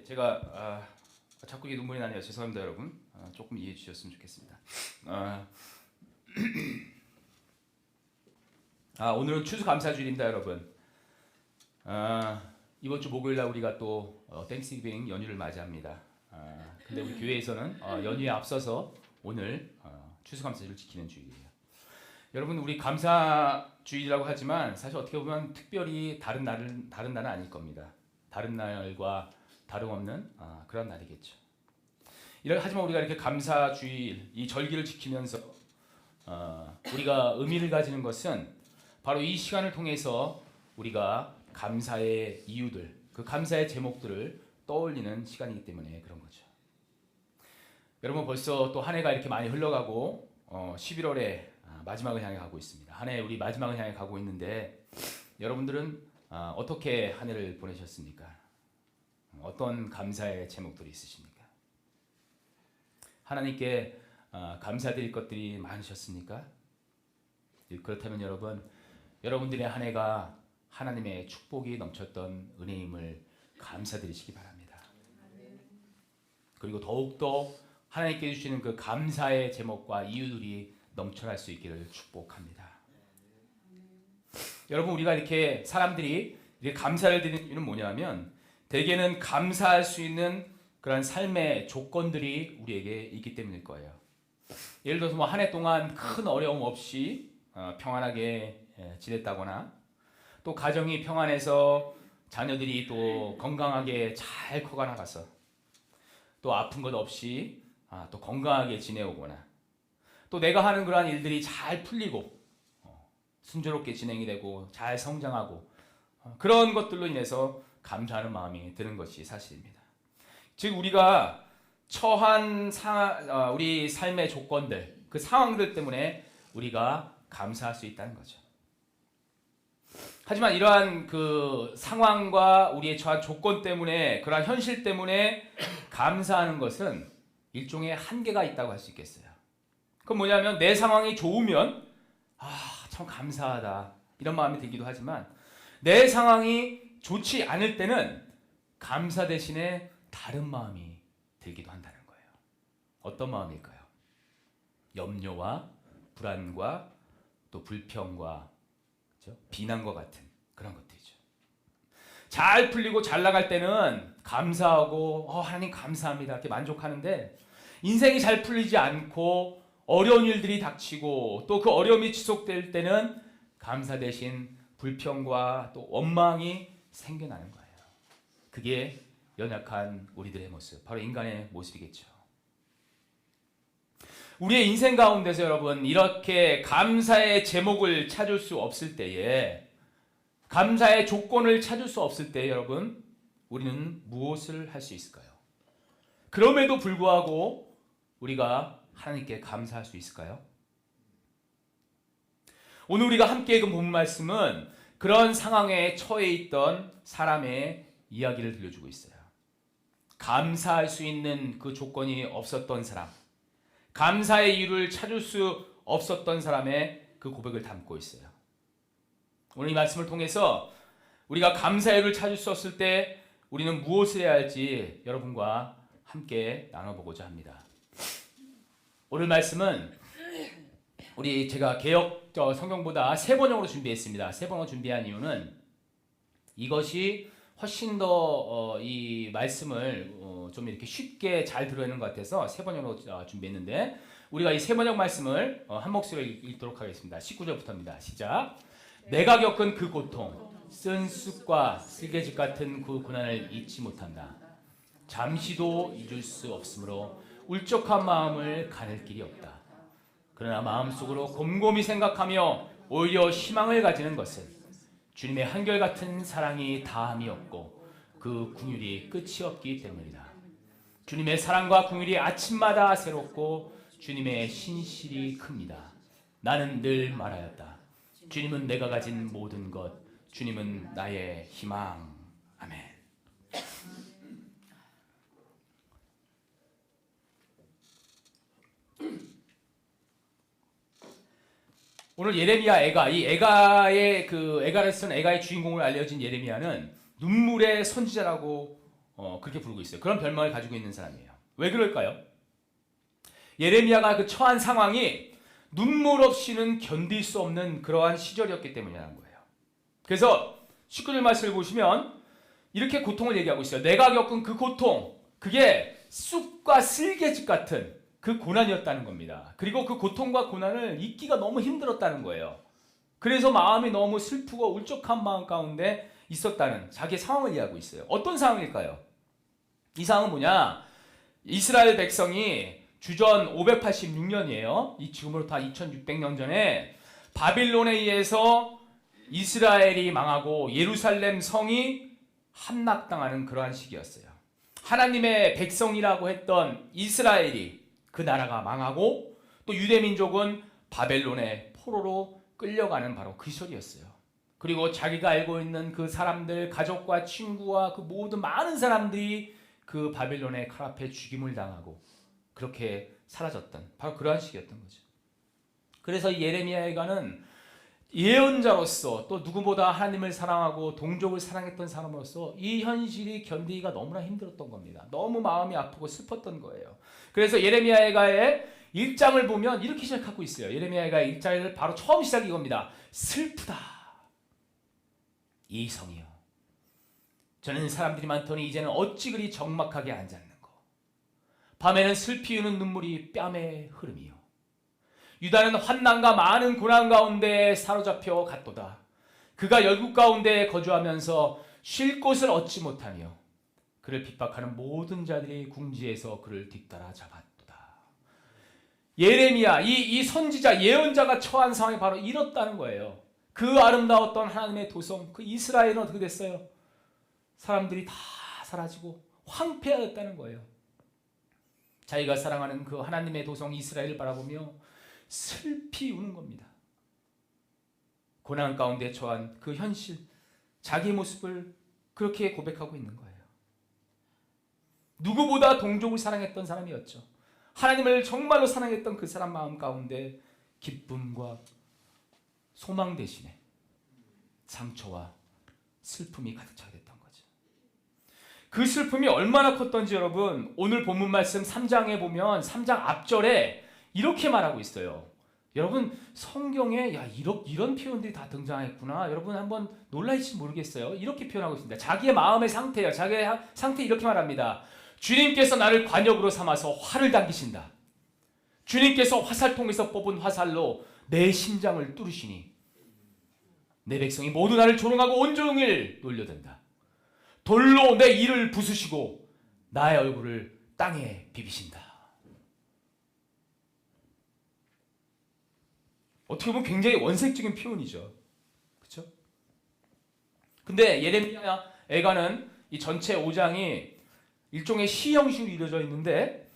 제가 자꾸 이게 눈물이 나네요. 죄송합니다, 여러분. 조금 이해해 주셨으면 좋겠습니다. 오늘은 추수감사주일입니다, 여러분. 이번 주 목요일 날 우리가 또 땡스기빙 연휴를 맞이합니다. 근데 우리 교회에서는 연휴에 앞서서 오늘 추수감사주일을 지키는 주일이에요. 여러분, 우리 감사주일이라고 하지만 사실 어떻게 보면 특별히 다른 날은 아닐 겁니다. 다른 날과 다름없는 그런 날이겠죠. 하지만 우리가 이렇게 감사주일, 이 절기를 지키면서 우리가 의미를 가지는 것은 바로 이 시간을 통해서 우리가 감사의 이유들, 그 감사의 제목들을 떠올리는 시간이기 때문에 그런 거죠. 여러분, 벌써 또 한 해가 이렇게 많이 흘러가고 11월에 마지막을 향해 가고 있습니다. 한 해 우리 마지막을 향해 가고 있는데 여러분들은 어떻게 한 해를 보내셨습니까? 어떤 감사의 제목들이 있으십니까? 하나님께 감사드릴 것들이 많으셨습니까? 그렇다면 여러분들의 한 해가 하나님의 축복이 넘쳤던 은혜임을 감사드리시기 바랍니다. 그리고 더욱더 하나님께 주시는 그 감사의 제목과 이유들이 넘쳐날 수 있기를 축복합니다. 여러분, 우리가 이렇게 사람들이 이렇게 감사를 드리는 이유는 뭐냐면 대개는 감사할 수 있는 그런 삶의 조건들이 우리에게 있기 때문일 거예요. 예를 들어서 한 해 동안 큰 어려움 없이 평안하게 지냈다거나, 또 가정이 평안해서 자녀들이 또 건강하게 잘 커가 나가서 또 아픈 것 없이 또 건강하게 지내오거나, 또 내가 하는 그러한 일들이 잘 풀리고 순조롭게 진행이 되고 잘 성장하고 그런 것들로 인해서 감사하는 마음이 드는 것이 사실입니다. 즉 우리가 처한 우리 삶의 조건들, 그 상황들 때문에 우리가 감사할 수 있다는 거죠. 하지만 이러한 그 상황과 우리의 처한 조건 때문에, 그러한 현실 때문에 감사하는 것은 일종의 한계가 있다고 할 수 있겠어요. 그건 뭐냐면 내 상황이 좋으면 참 감사하다 이런 마음이 들기도 하지만, 내 상황이 좋지 않을 때는 감사 대신에 다른 마음이 들기도 한다는 거예요. 어떤 마음일까요? 염려와 불안과 또 불평과, 그렇죠? 비난과 같은 그런 것들이죠. 잘 풀리고 잘 나갈 때는 감사하고 하나님 감사합니다 이렇게 만족하는데, 인생이 잘 풀리지 않고 어려운 일들이 닥치고 또 그 어려움이 지속될 때는 감사 대신 불평과 또 원망이 생겨나는 거예요. 그게 연약한 우리들의 모습, 바로 인간의 모습이겠죠. 우리의 인생 가운데서 여러분, 이렇게 감사의 제목을 찾을 수 없을 때에, 감사의 조건을 찾을 수 없을 때에 여러분, 우리는 무엇을 할 수 있을까요? 그럼에도 불구하고 우리가 하나님께 감사할 수 있을까요? 오늘 우리가 함께 읽은 본문 말씀은 그런 상황에 처해 있던 사람의 이야기를 들려주고 있어요. 감사할 수 있는 그 조건이 없었던 사람, 감사의 이유를 찾을 수 없었던 사람의 그 고백을 담고 있어요. 오늘 이 말씀을 통해서 우리가 감사의 이유를 찾을 수 없을 때 우리는 무엇을 해야 할지 여러분과 함께 나눠보고자 합니다. 오늘 말씀은 제가 개역 성경보다 세 번역으로 준비했습니다. 세 번역으로 준비한 이유는 이것이 훨씬 더 이 말씀을 좀 이렇게 쉽게 잘 들어내는 것 같아서 세 번역으로 준비했는데, 우리가 이 세 번역 말씀을 한 목소리로 읽도록 하겠습니다. 19절부터입니다. 시작. 내가 겪은 그 고통, 쓴 쑥과 쓸개짓 같은 그 고난을 잊지 못한다. 잠시도 잊을 수 없으므로 울적한 마음을 가릴 길이 없다. 그러나 마음속으로 곰곰이 생각하며 오히려 희망을 가지는 것은 주님의 한결같은 사랑이 다함이 없고 그 긍휼이 끝이 없기 때문이다. 주님의 사랑과 긍휼이 아침마다 새롭고 주님의 신실이 큽니다. 나는 늘 말하였다. 주님은 내가 가진 모든 것, 주님은 나의 희망. 아멘. 오늘 예레미야 애가를 쓴 애가의 주인공을 알려진 예레미야는 눈물의 선지자라고 그렇게 부르고 있어요. 그런 별명을 가지고 있는 사람이에요. 왜 그럴까요? 예레미야가 그 처한 상황이 눈물 없이는 견딜 수 없는 그러한 시절이었기 때문이라는 거예요. 그래서 19절 말씀을 보시면 이렇게 고통을 얘기하고 있어요. 내가 겪은 그 고통, 그게 쑥과 쓸개즙 같은 그 고난이었다는 겁니다. 그리고 그 고통과 고난을 잊기가 너무 힘들었다는 거예요. 그래서 마음이 너무 슬프고 울적한 마음 가운데 있었다는 자기의 상황을 이해하고 있어요. 어떤 상황일까요? 이 상황은 뭐냐? 이스라엘 백성이 주전 586년이에요. 이 지금으로부터 2600년 전에 바빌론에 의해서 이스라엘이 망하고 예루살렘 성이 함락당하는 그러한 시기였어요. 하나님의 백성이라고 했던 이스라엘이 그 나라가 망하고 또 유대민족은 바벨론의 포로로 끌려가는 바로 그 시절이었어요. 그리고 자기가 알고 있는 그 사람들, 가족과 친구와 그 모든 많은 사람들이 그 바벨론의 칼 앞에 죽임을 당하고 그렇게 사라졌던 바로 그러한 시기였던 거죠. 그래서 예레미야가는 예언자로서 또 누구보다 하나님을 사랑하고 동족을 사랑했던 사람으로서 이 현실이 견디기가 너무나 힘들었던 겁니다. 너무 마음이 아프고 슬펐던 거예요. 그래서 예레미야가의 1장을 보면 이렇게 시작하고 있어요. 예레미야가 1장을 바로 처음 시작이 이겁니다. 슬프다 이 성이여, 저는 사람들이 많더니 이제는 어찌 그리 적막하게 앉았는고. 밤에는 슬피 우는 눈물이 뺨에 흐름이요, 유다는 환난과 많은 고난 가운데 사로잡혀 갔도다. 그가 열국 가운데 거주하면서 쉴 곳을 얻지 못하며 그를 핍박하는 모든 자들이 궁지에서 그를 뒤따라 잡았도다. 예레미야, 이 선지자 예언자가 처한 상황이 바로 이렇다는 거예요. 그 아름다웠던 하나님의 도성, 그 이스라엘은 어떻게 됐어요? 사람들이 다 사라지고 황폐하였다는 거예요. 자기가 사랑하는 그 하나님의 도성 이스라엘을 바라보며 슬피 우는 겁니다. 고난 가운데 처한 그 현실, 자기 모습을 그렇게 고백하고 있는 거예요. 누구보다 동족을 사랑했던 사람이었죠. 하나님을 정말로 사랑했던 그 사람 마음 가운데 기쁨과 소망 대신에 상처와 슬픔이 가득 차게 됐던 거죠. 그 슬픔이 얼마나 컸던지 여러분, 오늘 본문 말씀 3장에 보면 3장 앞절에 이렇게 말하고 있어요. 여러분 성경에 이런 표현들이 다 등장했구나. 여러분 한번 놀라실지 모르겠어요. 이렇게 표현하고 있습니다. 자기의 마음의 상태예요. 자기의 상태 이렇게 말합니다. 주님께서 나를 관역으로 삼아서 활을 당기신다. 주님께서 화살통에서 뽑은 화살로 내 심장을 뚫으시니 내 백성이 모두 나를 조롱하고 온종일 놀려댄다. 돌로 내 이를 부수시고 나의 얼굴을 땅에 비비신다. 어떻게 보면 굉장히 원색적인 표현이죠. 그렇죠? 근데 예레미야 애가는 이 전체 5장이 일종의 시 형식으로 이루어져 있는데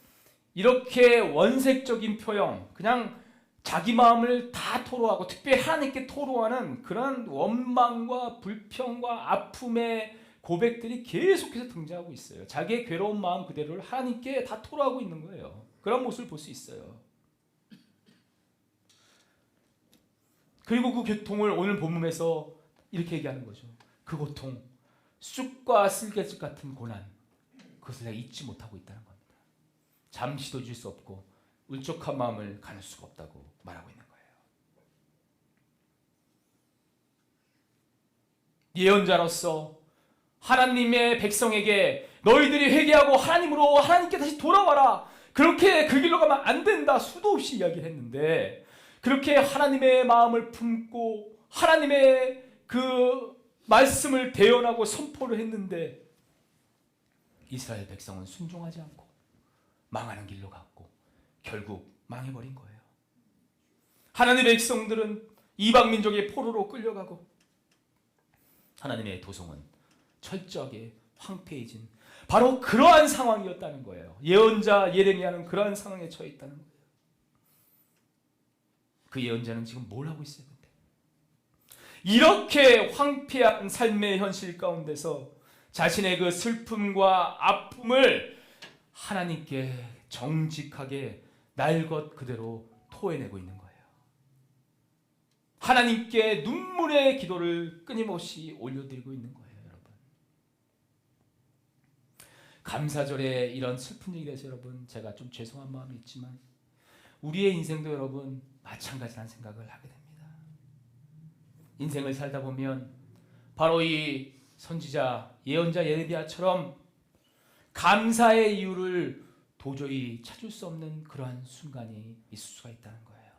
이렇게 원색적인 표현, 그냥 자기 마음을 다 토로하고 특별히 하나님께 토로하는 그런 원망과 불평과 아픔의 고백들이 계속해서 등장하고 있어요. 자기의 괴로운 마음 그대로를 하나님께 다 토로하고 있는 거예요. 그런 모습을 볼 수 있어요. 그리고 그 고통을 오늘 본문에서 이렇게 얘기하는 거죠. 그 고통, 쑥과 쓸개즙 같은 고난, 그것을 내가 잊지 못하고 있다는 겁니다. 잠시도 잊을 수 없고 울적한 마음을 가눌 수가 없다고 말하고 있는 거예요. 예언자로서 하나님의 백성에게 너희들이 회개하고 하나님으로 하나님께 다시 돌아와라. 그렇게 그 길로 가면 안 된다. 수도 없이 이야기를 했는데 그렇게 하나님의 마음을 품고 하나님의 그 말씀을 대언하고 선포를 했는데 이스라엘 백성은 순종하지 않고 망하는 길로 갔고 결국 망해버린 거예요. 하나님의 백성들은 이방 민족의 포로로 끌려가고 하나님의 도성은 철저하게 황폐해진 바로 그러한 상황이었다는 거예요. 예언자 예레미야는 그러한 상황에 처해 있다는 거예요. 그 예언자는 지금 뭘 하고 있어요? 근데? 이렇게 황폐한 삶의 현실 가운데서 자신의 그 슬픔과 아픔을 하나님께 정직하게 날 것 그대로 토해내고 있는 거예요. 하나님께 눈물의 기도를 끊임없이 올려드리고 있는 거예요. 여러분, 감사절에 이런 슬픈 일이 돼서 여러분 제가 좀 죄송한 마음이 있지만 우리의 인생도 여러분 마찬가지라는 생각을 하게 됩니다. 인생을 살다 보면 바로 이 선지자 예언자 예레미야처럼 감사의 이유를 도저히 찾을 수 없는 그러한 순간이 있을 수가 있다는 거예요.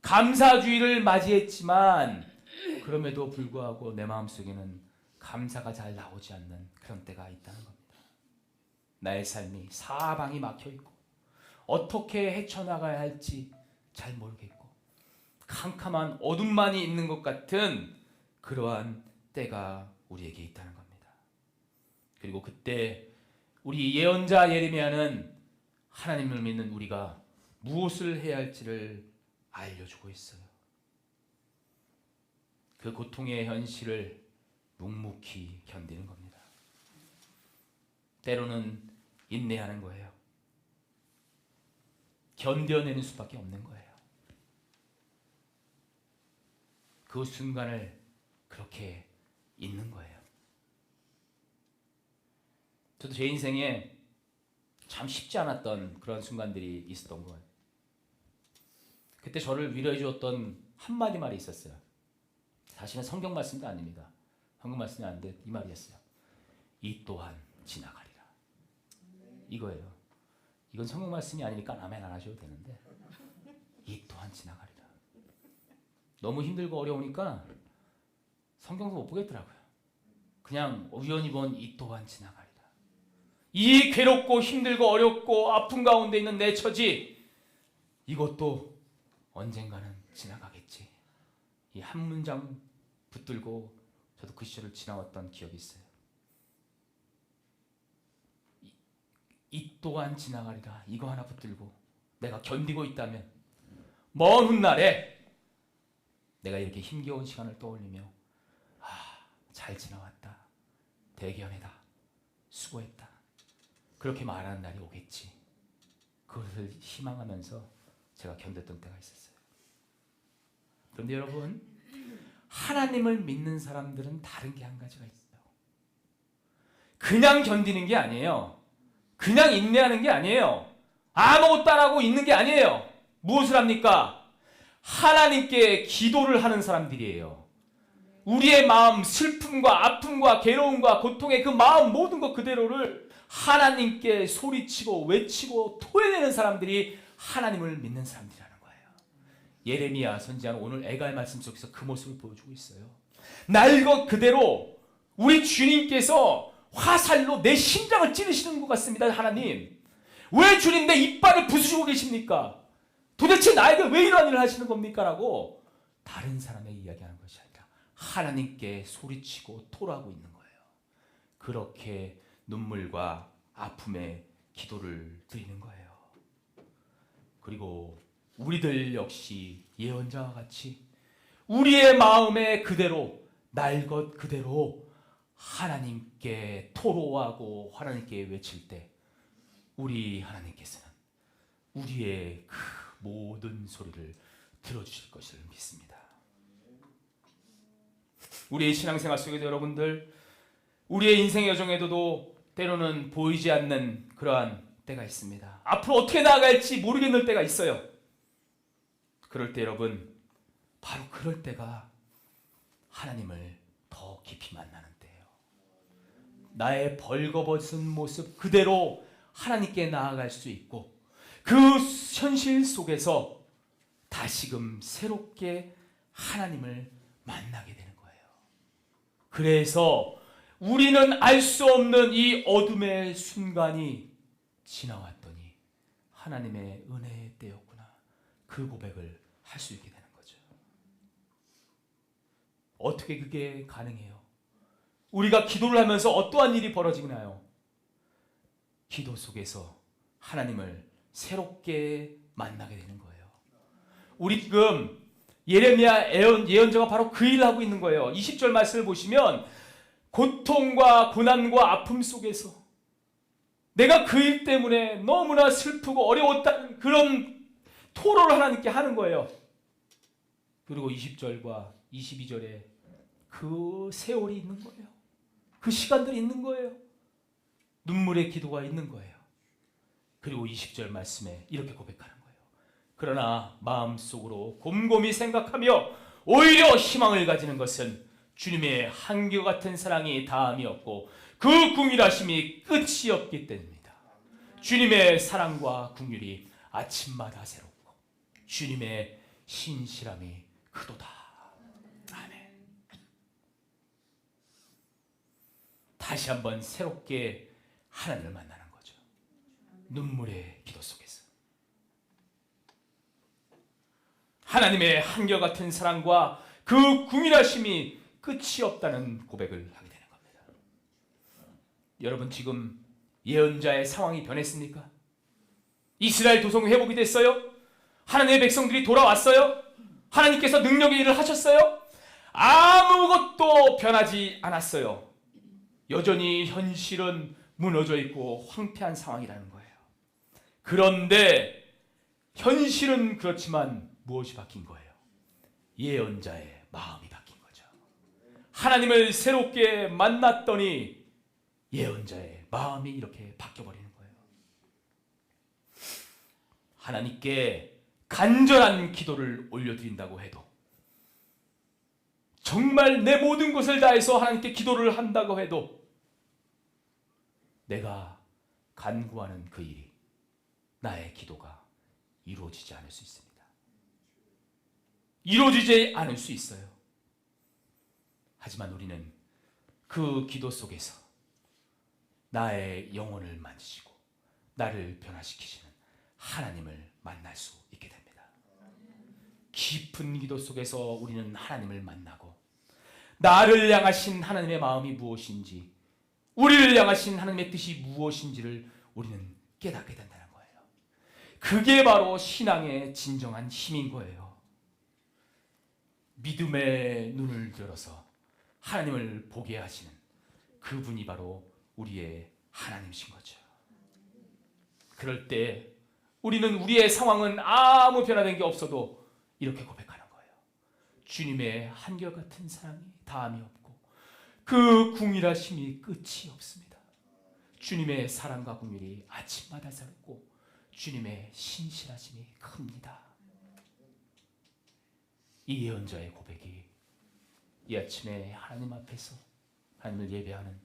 감사주의를 맞이했지만 그럼에도 불구하고 내 마음속에는 감사가 잘 나오지 않는 그런 때가 있다는 겁니다. 나의 삶이 사방이 막혀있고 어떻게 헤쳐나가야 할지 잘 모르겠고 캄캄한 어둠만이 있는 것 같은 그러한 때가 우리에게 있다는 겁니다. 그리고 그때 우리 예언자 예레미야는 하나님을 믿는 우리가 무엇을 해야 할지를 알려주고 있어요. 그 고통의 현실을 묵묵히 견디는 겁니다. 때로는 인내하는 거예요. 견뎌내는 수밖에 없는 거예요. 그 순간을 그렇게 있는 거예요. 저도 제 인생에 참 쉽지 않았던 그런 순간들이 있었던 거예요. 그때 저를 위로해 주었던 한마디 말이 있었어요. 사실은 성경 말씀도 아닙니다. 성경 말씀이 아닌데 이 말이었어요. 이 또한 지나가리라. 이거예요. 이건 성경 말씀이 아니니까 아멘 안 하셔도 되는데 이 또한 지나가리라. 너무 힘들고 어려우니까 성경도 못 보겠더라고요. 그냥 우연히 본 이 또한 지나가리라. 이 괴롭고 힘들고 어렵고 아픈 가운데 있는 내 처지 이것도 언젠가는 지나가겠지. 이 한 문장 붙들고 저도 그 시절을 지나왔던 기억이 있어요. 이 또한 지나가리라. 이거 하나 붙들고 내가 견디고 있다면 먼 훗날에 내가 이렇게 힘겨운 시간을 떠올리며 잘 지나왔다. 대견해다. 수고했다. 그렇게 말하는 날이 오겠지. 그것을 희망하면서 제가 견뎠던 때가 있었어요. 그런데 여러분, 하나님을 믿는 사람들은 다른 게 한 가지가 있어요. 그냥 견디는 게 아니에요. 그냥 인내하는 게 아니에요. 아무것도 안 하고 있는 게 아니에요. 무엇을 합니까? 하나님께 기도를 하는 사람들이에요. 우리의 마음, 슬픔과 아픔과 괴로움과 고통의 그 마음 모든 것 그대로를 하나님께 소리치고 외치고 토해내는 사람들이 하나님을 믿는 사람들이라는 거예요. 예레미야 선지자는 오늘 애가의 말씀 속에서 그 모습을 보여주고 있어요. 날 것 그대로 우리 주님께서 화살로 내 심장을 찌르시는 것 같습니다. 하나님, 왜 주님 내 이빨을 부수시고 계십니까? 도대체 나에게 왜 이러한 일을 하시는 겁니까? 라고 다른 사람에게 이야기하는 것이 아니라 하나님께 소리치고 토라고 있는 거예요. 그렇게 눈물과 아픔에 기도를 드리는 거예요. 그리고 우리들 역시 예언자와 같이 우리의 마음에 그대로 날 것 그대로 하나님께 토로하고 하나님께 외칠 때 우리 하나님께서는 우리의 그 모든 소리를 들어주실 것을 믿습니다. 우리의 신앙생활 속에도 여러분들 우리의 인생 여정에도 때로는 보이지 않는 그러한 때가 있습니다. 앞으로 어떻게 나아갈지 모르겠는 때가 있어요. 그럴 때 여러분, 바로 그럴 때가 하나님을 더 깊이 만나는 때예요. 나의 벌거벗은 모습 그대로 하나님께 나아갈 수 있고 그 현실 속에서 다시금 새롭게 하나님을 만나게 되는 거예요. 그래서 우리는 알 수 없는 이 어둠의 순간이 지나왔더니 하나님의 은혜의 때였구나. 그 고백을 할 수 있게 되는 거죠. 어떻게 그게 가능해요? 우리가 기도를 하면서 어떠한 일이 벌어지나요? 기도 속에서 하나님을 새롭게 만나게 되는 거예요. 우리 지금 예레미야 예언자가 바로 그 일을 하고 있는 거예요. 20절 말씀을 보시면 고통과 고난과 아픔 속에서 내가 그 일 때문에 너무나 슬프고 어려웠다는 그런 토로를 하나님께 하는 거예요. 그리고 20절과 22절에 그 세월이 있는 거예요. 그 시간들이 있는 거예요. 눈물의 기도가 있는 거예요. 그리고 20절 말씀에 이렇게 고백하는 거예요. 그러나 마음속으로 곰곰이 생각하며 오히려 희망을 가지는 것은 주님의 한결같은 사랑이 다함이 없고 그 궁일하심이 끝이 없기 때문입니다. 주님의 사랑과 궁율이 아침마다 새롭고 주님의 신실함이 크도다. 아멘. 다시 한번 새롭게 하나님을 만나는 거죠. 눈물의 기도 속에서 하나님의 한결같은 사랑과 그 궁일하심이 끝이 없다는 고백을 하게 되는 겁니다. 여러분, 지금 예언자의 상황이 변했습니까? 이스라엘 도성이 회복이 됐어요? 하나님의 백성들이 돌아왔어요? 하나님께서 능력의 일을 하셨어요? 아무것도 변하지 않았어요. 여전히 현실은 무너져 있고 황폐한 상황이라는 거예요. 그런데 현실은 그렇지만 무엇이 바뀐 거예요? 예언자의 마음이 바뀐 거죠. 하나님을 새롭게 만났더니 예언자의 마음이 이렇게 바뀌어버리는 거예요. 하나님께 간절한 기도를 올려드린다고 해도, 정말 내 모든 것을 다해서 하나님께 기도를 한다고 해도 내가 간구하는 그 일이, 나의 기도가 이루어지지 않을 수 있습니다. 이루어지지 않을 수 있어요. 하지만 우리는 그 기도 속에서 나의 영혼을 만지시고 나를 변화시키시는 하나님을 만날 수 있게 됩니다. 깊은 기도 속에서 우리는 하나님을 만나고 나를 향하신 하나님의 마음이 무엇인지, 우리를 향하신 하나님의 뜻이 무엇인지를 우리는 깨닫게 된다는 거예요. 그게 바로 신앙의 진정한 힘인 거예요. 믿음의 눈을 열어서 하나님을 보게 하시는 그분이 바로 우리의 하나님이신 거죠. 그럴 때 우리는 우리의 상황은 아무 변화된 게 없어도 이렇게 고백하는 거예요. 주님의 한결같은 사랑이 다함이 없고 그 궁일하심이 끝이 없습니다. 주님의 사랑과 궁율이 아침마다 새롭고 주님의 신실하심이 큽니다. 이 예언자의 고백이 이 아침에 하나님 앞에서 하나님을 예배하는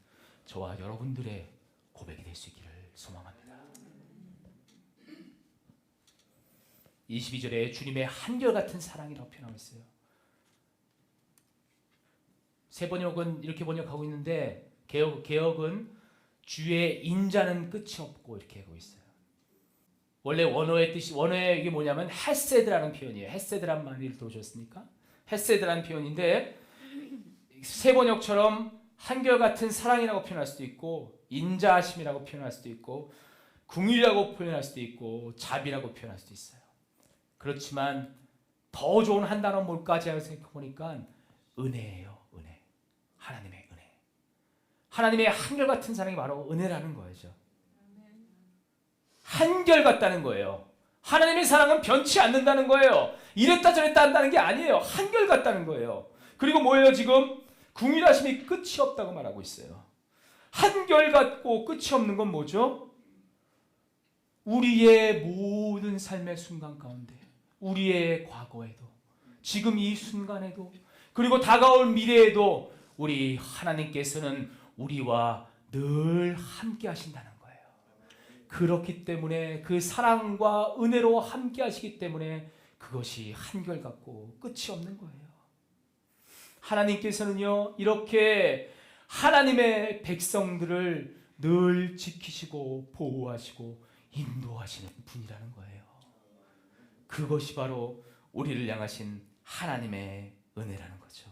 저와 여러분들의 고백이 될 수 있기를 소망합니다. 22절에 주님의 한결같은 사랑이라고 표현하고 있어요. 새 번역은 이렇게 번역하고 있는데 개역은 주의 인자는 끝이 없고 이렇게 하고 있어요. 원래 원어의 뜻이, 원어의 이게 뭐냐면 헤세드라는 표현이에요. 헤세드란 말을 들어보셨습니까? 헤세드라는 표현인데 새 번역처럼 한결같은 사랑이라고 표현할 수도 있고 인자하심이라고 표현할 수도 있고 궁이라고 표현할 수도 있고 자비라고 표현할 수도 있어요. 그렇지만 더 좋은 한 단어 뭘까지 하고 생각해보니까 은혜예요. 은혜. 하나님의 은혜. 하나님의 한결같은 사랑이 바로 은혜라는 거죠. 한결같다는 거예요. 하나님의 사랑은 변치 않는다는 거예요. 이랬다 저랬다 한다는 게 아니에요. 한결같다는 거예요. 그리고 뭐예요? 지금 궁일하심이 끝이 없다고 말하고 있어요. 한결같고 끝이 없는 건 뭐죠? 우리의 모든 삶의 순간 가운데, 우리의 과거에도, 지금 이 순간에도, 그리고 다가올 미래에도 우리 하나님께서는 우리와 늘 함께 하신다는 거예요. 그렇기 때문에 그 사랑과 은혜로 함께 하시기 때문에 그것이 한결같고 끝이 없는 거예요. 하나님께서는요, 이렇게 하나님의 백성들을 늘 지키시고 보호하시고 인도하시는 분이라는 거예요. 그것이 바로 우리를 향하신 하나님의 은혜라는 거죠.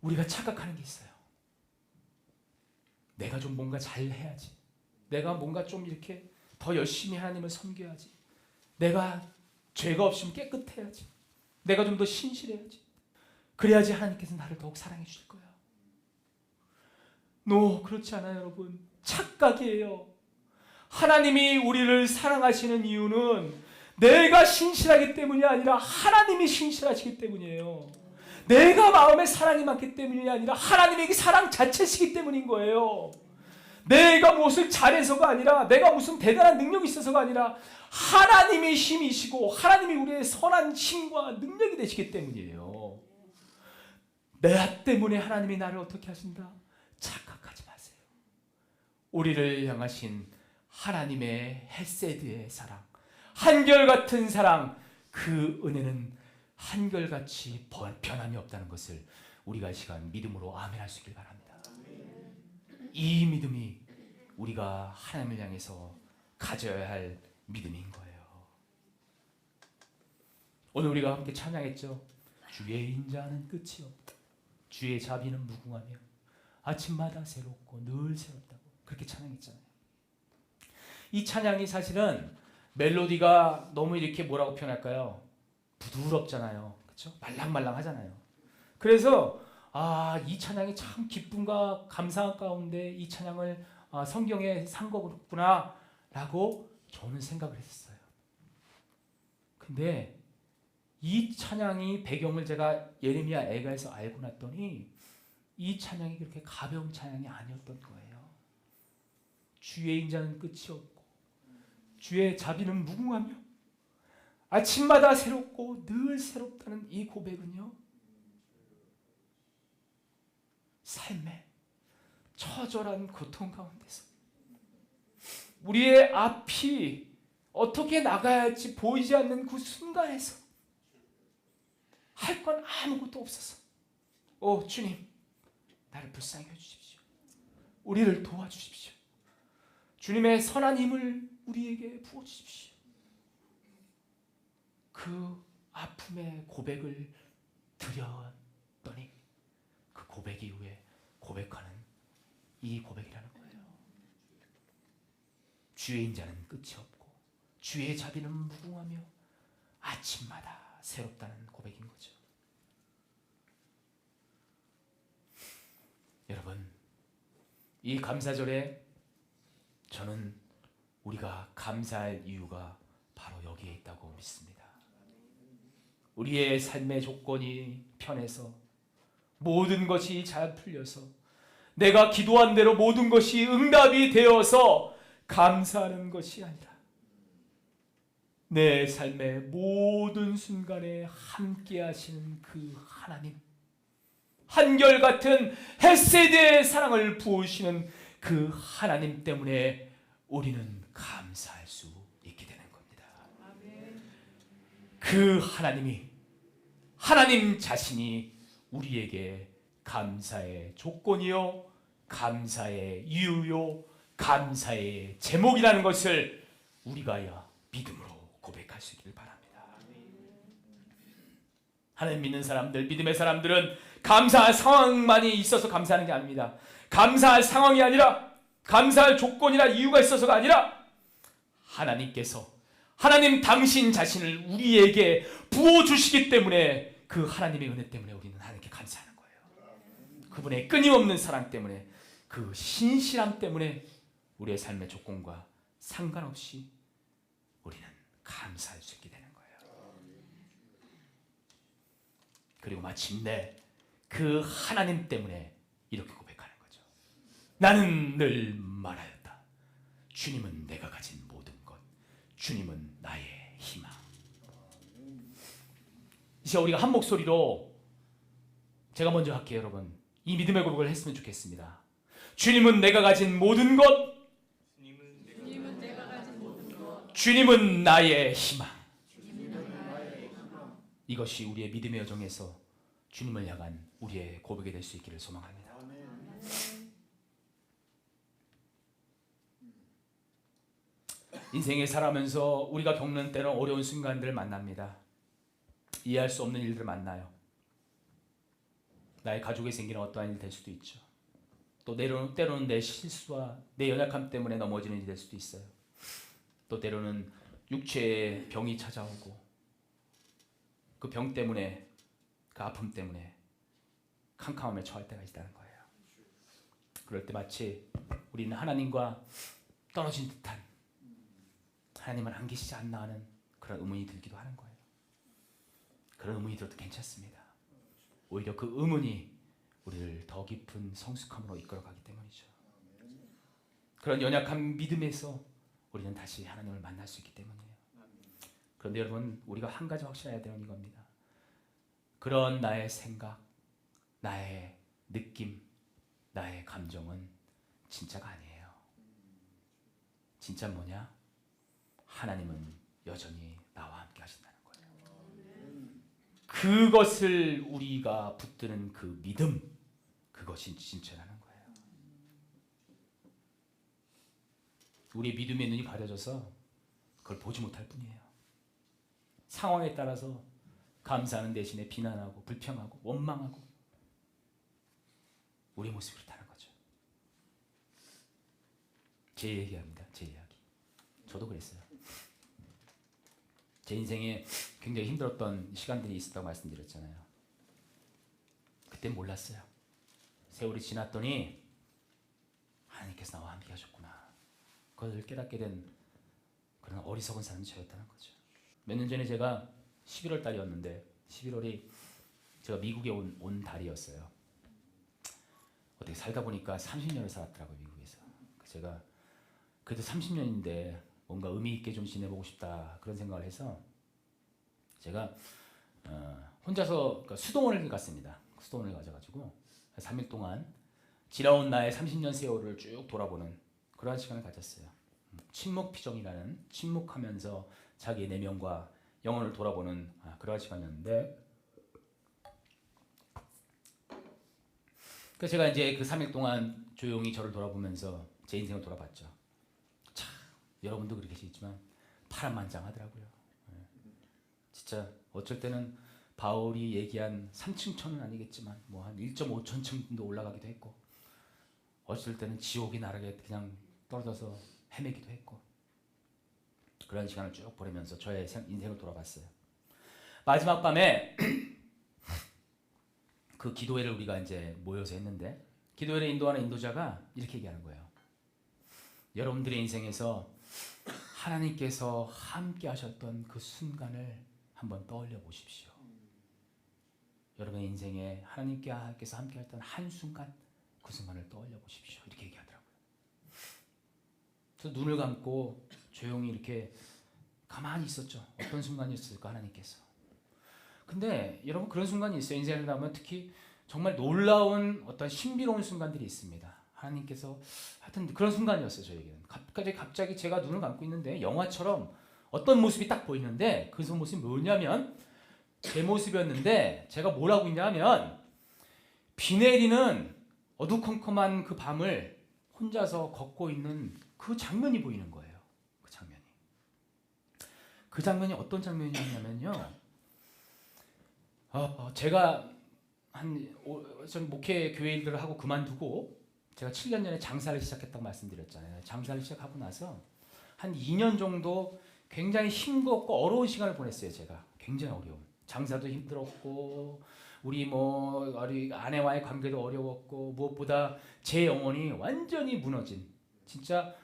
우리가 착각하는 게 있어요. 내가 좀 뭔가 잘 해야지. 내가 뭔가 좀 이렇게 더 열심히 하나님을 섬겨야지. 내가 죄가 없으면 깨끗해야지. 내가 좀 더 신실해야지. 그래야지 하나님께서 나를 더욱 사랑해 주실 거야. 그렇지 않아요, 여러분. 착각이에요. 하나님이 우리를 사랑하시는 이유는 내가 신실하기 때문이 아니라 하나님이 신실하시기 때문이에요. 내가 마음에 사랑이 많기 때문이 아니라 하나님의 그 사랑 자체시기 때문인 거예요. 내가 무엇을 잘해서가 아니라, 내가 무슨 대단한 능력이 있어서가 아니라 하나님의 힘이시고 하나님이 우리의 선한 힘과 능력이 되시기 때문이에요. 내 때문에 하나님이 나를 어떻게 하신다? 착각하지 마세요. 우리를 향하신 하나님의 헤세드의 사랑, 한결같은 사랑, 그 은혜는 한결같이 변함이 없다는 것을 우리가 이 시간 믿음으로 아멘할 수 있길 바랍니다. 이 믿음이 우리가 하나님을 향해서 가져야 할 믿음인 거예요. 오늘 우리가 함께 찬양했죠. 주의 인자는 끝이 없다. 주의 자비는 무궁하며 아침마다 새롭고 늘 새롭다고 그렇게 찬양했잖아요. 이 찬양이 사실은 멜로디가 너무 이렇게 뭐라고 표현할까요? 부드럽잖아요. 그렇죠? 말랑말랑하잖아요. 그래서 이 찬양이 참 기쁨과 감사한 가운데 이 찬양을 성경에 산 거구나 라고 저는 생각을 했었어요. 근데 이 찬양이 배경을 제가 예레미야 애가에서 알고 났더니 이 찬양이 그렇게 가벼운 찬양이 아니었던 거예요. 주의 인자는 끝이 없고 주의 자비는 무궁하며 아침마다 새롭고 늘 새롭다는 이 고백은요, 삶의 처절한 고통 가운데서 우리의 앞이 어떻게 나가야 할지 보이지 않는 그 순간에서 할 건 아무것도 없어서 주님 나를 불쌍히 해주십시오. 우리를 도와주십시오. 주님의 선한 힘을 우리에게 부어주십시오. 그 아픔의 고백을 드렸더니 그 고백 이후에 고백하는 이 고백이라는 거예요. 주의 인자는 끝이 없고 주의 자비는 무궁하며 아침마다 새롭다는 고백인 거죠. 여러분, 이 감사절에 저는 우리가 감사할 이유가 바로 여기에 있다고 믿습니다. 우리의 삶의 조건이 편해서 모든 것이 잘 풀려서 내가 기도한 대로 모든 것이 응답이 되어서 감사하는 것이 아니라 내 삶의 모든 순간에 함께 하시는 그 하나님, 한결같은 헤세드의 사랑을 부으시는 그 하나님 때문에 우리는 감사할 수 있게 되는 겁니다. 그 하나님 자신이 우리에게 감사의 조건이요, 감사의 이유요, 감사의 제목이라는 것을 우리가 믿음으로 고백할 수 있기를 바랍니다. 하나님 믿는 사람들, 믿음의 사람들은 감사할 상황만이 있어서 감사하는 게 아닙니다. 감사할 상황이 아니라, 감사할 조건이나 이유가 있어서가 아니라 하나님께서, 하나님 당신 자신을 우리에게 부어주시기 때문에, 그 하나님의 은혜 때문에 우리는 하나님께 감사하는 거예요. 그분의 끊임없는 사랑 때문에, 그 신실함 때문에 우리의 삶의 조건과 상관없이 우리는 감사할 수 있게 되는 거예요. 그리고 마침내 그 하나님 때문에 이렇게 고백하는 거죠. 나는 늘 말하였다. 주님은 내가 가진 모든 것, 주님은 나의 희망. 이제 우리가 한 목소리로, 제가 먼저 할게요. 여러분, 이 믿음의 고백을 했으면 좋겠습니다. 주님은 내가 가진 모든 것, 주님은 나의 희망. 이것이 우리의 믿음의 여정에서 주님을 향한 우리의 고백이 될 수 있기를 소망합니다. 인생에 살아가면서 우리가 겪는 때는 어려운 순간들을 만납니다. 이해할 수 없는 일들을 만나요. 나의 가족에 생기는 어떠한 일이 될 수도 있죠. 또 때로는 내 실수와 내 연약함 때문에 넘어지는 일이 될 수도 있어요. 또 때로는 육체의 병이 찾아오고 그 병 때문에, 그 아픔 때문에 캄캄함에 처할 때가 있다는 거예요. 그럴 때 마치 우리는 하나님과 떨어진 듯한, 하나님은 안 계시지 않나 하는 그런 의문이 들기도 하는 거예요. 그런 의문이 들어도 괜찮습니다. 오히려 그 의문이 우리를 더 깊은 성숙함으로 이끌어가기 때문이죠. 그런 연약한 믿음에서 우리는 다시 하나님을 만날 수 있기 때문이에요. 그런데 여러분, 우리가 한 가지 확신해야 되는 이겁니다. 그런 나의 생각, 나의 느낌, 나의 감정은 진짜가 아니에요. 진짜 뭐냐? 하나님은 여전히 나와 함께 하신다는 거예요. 그것을 우리가 붙드는 그 믿음, 그것이 진짜라는 거예요. 우리의 믿음의 눈이 가려져서 그걸 보지 못할 뿐이에요. 상황에 따라서 감사하는 대신에 비난하고 불평하고 원망하고 우리 모습이 그렇다는 거죠. 제 얘기합니다. 제 이야기. 저도 그랬어요. 제 인생에 굉장히 힘들었던 시간들이 있었다고 말씀드렸잖아요. 그때 몰랐어요. 세월이 지났더니 하나님께서 나와 함께 하셨구나. 그걸 깨닫게 된 그런 어리석은 사람이 저였다는 거죠. 몇 년 전에 제가 11월 달이었는데 11월이 제가 미국에 온 달이었어요. 어떻게 살다 보니까 30년을 살았더라고요, 미국에서. 제가 그래도 30년인데 뭔가 의미 있게 좀 지내보고 싶다 그런 생각을 해서 제가 혼자서 수동원을 갔습니다. 수동원을 가져가지고 3일 동안 지나온 나의 30년 세월을 쭉 돌아보는 그러한 시간을 가졌어요. 침묵피정이라는 침묵하면서 자기의 내면과 영혼을 돌아보는 그러한 시간이었는데, 그래서 제가 이제 그 3일 동안 조용히 저를 돌아보면서 제 인생을 돌아봤죠. 참, 여러분도 그렇겠지만 파란만장하더라고요. 진짜 어쩔 때는 바울이 얘기한 3층천은 아니겠지만 뭐 한 1.5천층도 올라가기도 했고, 어쩔 때는 지옥이 나락에 그냥 떨어져서 헤매기도 했고, 그런 시간을 쭉 보내면서 저의 인생을 돌아봤어요. 마지막 밤에 그 기도회를 우리가 이제 모여서 했는데, 기도회를 인도하는 인도자가 이렇게 얘기하는 거예요. 여러분들의 인생에서 하나님께서 함께 하셨던 그 순간을 한번 떠올려 보십시오. 여러분의 인생에 하나님께서 함께 했던 한 순간, 그 순간을 떠올려 보십시오. 이렇게 얘기하더라고요. 그래서 눈을 감고 조용히 이렇게 가만히 있었죠. 어떤 순간이었을까, 하나님께서. 근데 여러분, 그런 순간이 있어요. 인생을 보면 특히 정말 놀라운 어떤 신비로운 순간들이 있습니다. 하나님께서 하여튼 그런 순간이었어요. 저에게는 갑자기 제가 눈을 감고 있는데 영화처럼 어떤 모습이 딱 보이는데, 그 모습이 뭐냐면 제 모습이었는데, 제가 뭘 하고 있냐 하면 비 내리는 어두컴컴한 그 밤을 혼자서 걷고 있는 그 장면이 보이는 거예요. 그 장면이 어떤 장면이었냐면요, 제가 전 목회 교회 일들을 하고 그만두고 제가 7년 전에 장사를 시작했다고 말씀드렸잖아요. 장사를 시작하고 나서 한 2년 정도 굉장히 힘겹고 어려운 시간을 보냈어요. 제가 굉장히 어려운, 장사도 힘들었고 우리 아내와의 관계도 어려웠고, 무엇보다 제 영혼이 완전히 무너진, 진짜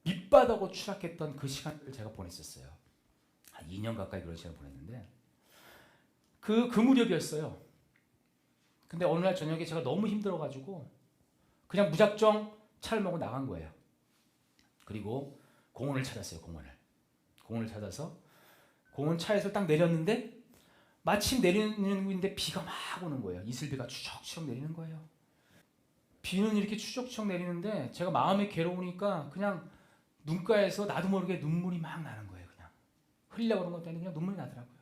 밑바닥으로 추락했던 그 시간을 제가 보냈었어요. 한 2년 가까이 그런 시간을 보냈는데, 그 무렵이었어요. 근데 어느 날 저녁에 제가 너무 힘들어가지고 그냥 무작정 차를 몰고 나간 거예요. 그리고 공원을 찾았어요. 공원을 찾아서 공원 차에서 딱 내렸는데, 마침 내리는 중인데 비가 막 오는 거예요. 이슬비가 추적추적 내리는 거예요. 비는 이렇게 추적추적 내리는데 제가 마음이 괴로우니까 그냥 눈가에서 나도 모르게 눈물이 막 나는 거예요. 그냥 흘리려고 그런 것도 아니고 그냥 눈물이 나더라고요.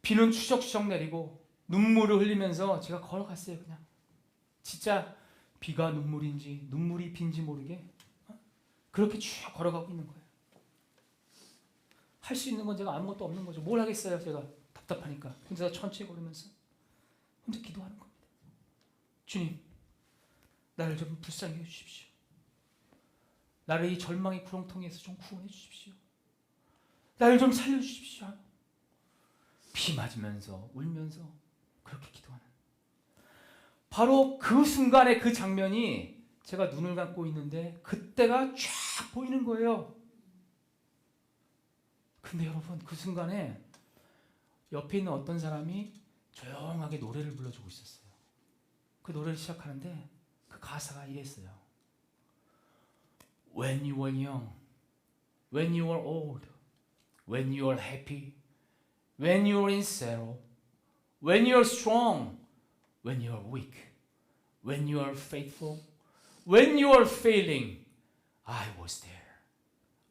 비는 추적추적 내리고 눈물을 흘리면서 제가 걸어갔어요. 그냥 진짜 비가 눈물인지 눈물이 비인지 모르게 그렇게 쭉 걸어가고 있는 거예요. 할 수 있는 건 제가 아무것도 없는 거죠. 뭘 하겠어요. 제가 답답하니까 혼자 천천히 걸으면서 혼자 기도하는 겁니다. 주님, 나를 좀 불쌍히 해주십시오. 나를 이 절망의 구렁텅이에서 좀 구원해 주십시오. 나를 좀 살려주십시오. 비 맞으면서 울면서 그렇게 기도하는, 바로 그 순간의 그 장면이 제가 눈을 감고 있는데 그때가 쫙 보이는 거예요. 근데 여러분, 그 순간에 옆에 있는 어떤 사람이 조용하게 노래를 불러주고 있었어요. 그 노래를 시작하는데 그 가사가 이랬어요. When you were young, when you were old, when you were happy, when you were in sorrow, when you are strong, when you are weak, when you are faithful, when you are failing, I was there.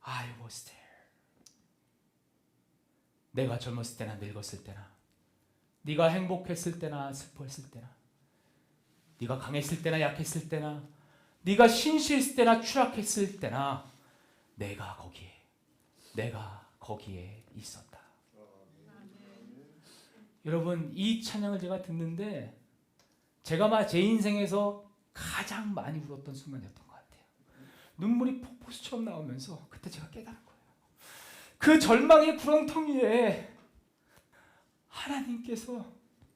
I was there. 내가 젊었을 때나 늙었을 때나, 네가 행복했을 때나 슬퍼했을 때나, 네가 강했을 때나 약했을 때나, 네가 신실했을 때나 추락했을 때나 내가 거기에 있었다. 여러분, 이 찬양을 제가 듣는데 제가 제 인생에서 가장 많이 울었던 순간이었던 것 같아요. 눈물이 폭포수처럼 나오면서 그때 제가 깨달은 거예요. 그 절망의 구렁텅이에 하나님께서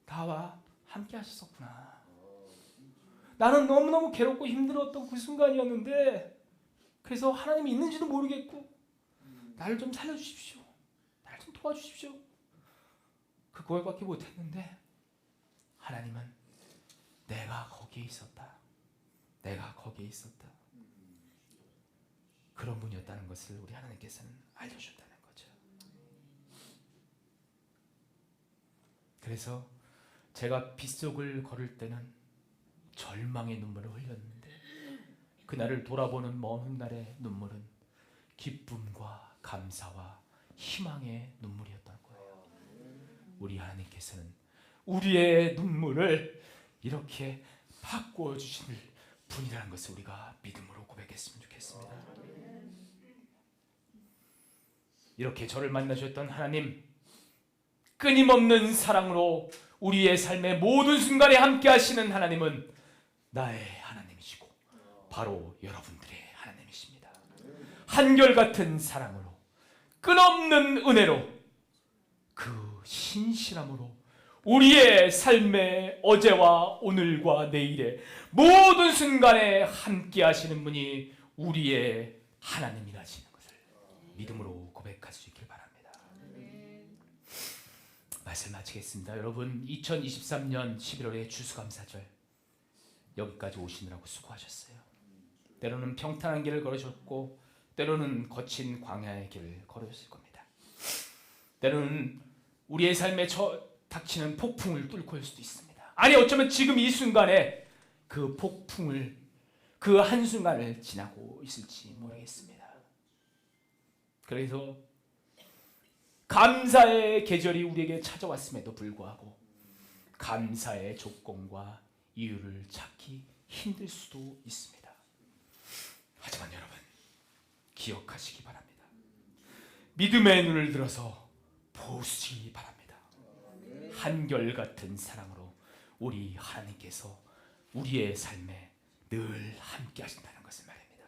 나와 함께 하셨었구나. 나는 너무너무 괴롭고 힘들었던 그 순간이었는데, 그래서 하나님이 있는지도 모르겠고 나를 좀 살려주십시오, 나를 좀 도와주십시오, 그 고백밖에 못했는데 하나님은 내가 거기에 있었다, 내가 거기에 있었다, 그런 분이었다는 것을 우리 하나님께서는 알려주셨다는 거죠. 그래서 제가 빗속을 걸을 때는 절망의 눈물을 흘렸는데, 그날을 돌아보는 먼 훗날의 눈물은 기쁨과 감사와 희망의 눈물이었던 거예요. 우리 하나님께서는 우리의 눈물을 이렇게 바꾸어 주실 분이라는 것을 우리가 믿음으로 고백했으면 좋겠습니다. 이렇게 저를 만나주셨던 하나님, 끊임없는 사랑으로 우리의 삶의 모든 순간에 함께 하시는 하나님은 나의 하나님이시고 바로 여러분들의 하나님이십니다. 한결같은 사랑으로, 끝없는 은혜로, 그 신실함으로 우리의 삶의 어제와 오늘과 내일의 모든 순간에 함께 하시는 분이 우리의 하나님이라시는 것을 믿음으로 고백할 수 있길 바랍니다. 말씀 마치겠습니다. 여러분, 2023년 11월의 추수감사절 여기까지 오시느라고 수고하셨어요. 때로는 평탄한 길을 걸으셨고 때로는 거친 광야의 길을 걸으셨을 겁니다. 때로는 우리의 삶에 닥치는 폭풍을 뚫고 올 수도 있습니다. 아니, 어쩌면 지금 이 순간에 그 폭풍을, 그 한순간을 지나고 있을지 모르겠습니다. 그래서 감사의 계절이 우리에게 찾아왔음에도 불구하고 감사의 조건과 이유를 찾기 힘들 수도 있습니다. 하지만 여러분, 기억하시기 바랍니다. 믿음의 눈을 들어서 보시기 바랍니다. 한결같은 사랑으로 우리 하나님께서 우리의 삶에 늘 함께 하신다는 것을 말입니다.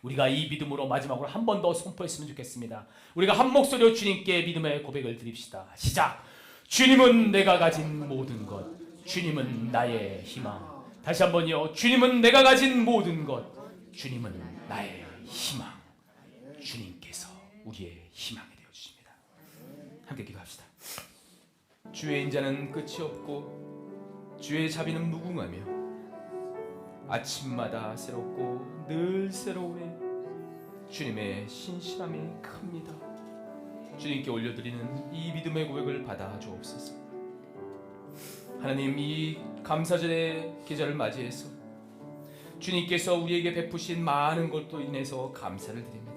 우리가 이 믿음으로 마지막으로 한 번 더 선포했으면 좋겠습니다. 우리가 한 목소리로 주님께 믿음의 고백을 드립시다. 시작! 주님은 내가 가진 모든 것, 주님은 나의 희망. 다시 한번요. 주님은 내가 가진 모든 것, 주님은 나의 희망. 주님께서 우리의 희망이 되어주십니다. 함께 기도합시다. 주의 인자는 끝이 없고 주의 자비는 무궁하며 아침마다 새롭고 늘 새로우니 주님의 신실함이 큽니다. 주님께 올려드리는 이 믿음의 고백을 받아 주옵소서. 하나님, 이 감사절의 계절을 맞이해서 주님께서 우리에게 베푸신 많은 것도 인해서 감사를 드립니다.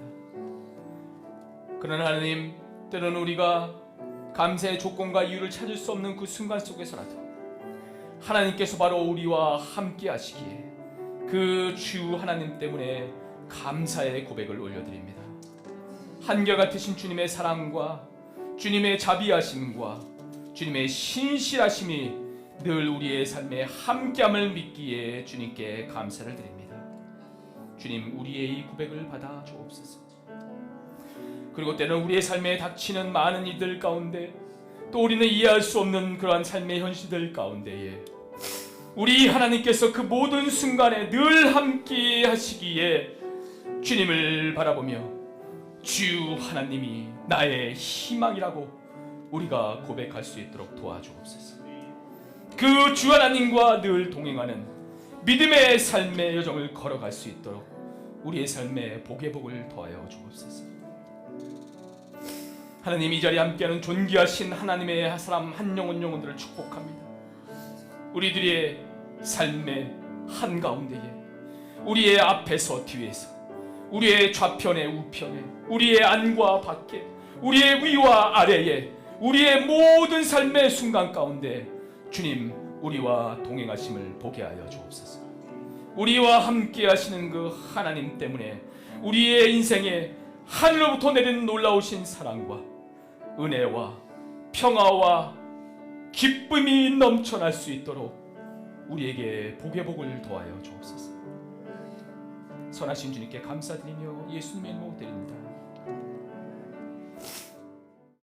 그러나 하나님, 때로는 우리가 감사의 조건과 이유를 찾을 수 없는 그 순간 속에서라도 하나님께서 바로 우리와 함께 하시기에 그 주 하나님 때문에 감사의 고백을 올려드립니다. 한결같으신 주님의 사랑과 주님의 자비하심과 주님의 신실하심이 늘 우리의 삶에 함께함을 믿기에 주님께 감사를 드립니다. 주님, 우리의 이 고백을 받아 주옵소서. 그리고 때는 우리의 삶에 닥치는 많은 이들 가운데, 또 우리는 이해할 수 없는 그러한 삶의 현실들 가운데에 우리 하나님께서 그 모든 순간에 늘 함께 하시기에 주님을 바라보며 주 하나님이 나의 희망이라고 우리가 고백할 수 있도록 도와주옵소서. 그 주 하나님과 늘 동행하는 믿음의 삶의 여정을 걸어갈 수 있도록 우리의 삶에 복의 복을 더하여 주옵소서. 하나님, 이 자리에 함께하는 존귀하신 하나님의 사람 한 영혼들을 축복합니다. 우리들의 삶의 한가운데에, 우리의 앞에서 뒤에서, 우리의 좌편에 우편에, 우리의 안과 밖에, 우리의 위와 아래에, 우리의 모든 삶의 순간 가운데 주님, 우리와 동행하심을 보게 하여 주옵소서. 우리와 함께 하시는 그 하나님 때문에 우리의 인생에 하늘로부터 내리는 놀라우신 사랑과 은혜와 평화와 기쁨이 넘쳐날 수 있도록 우리에게 복의 복을 더하여 주옵소서. 선하신 주님께 감사드리며 예수님의 이름으로 드립니다.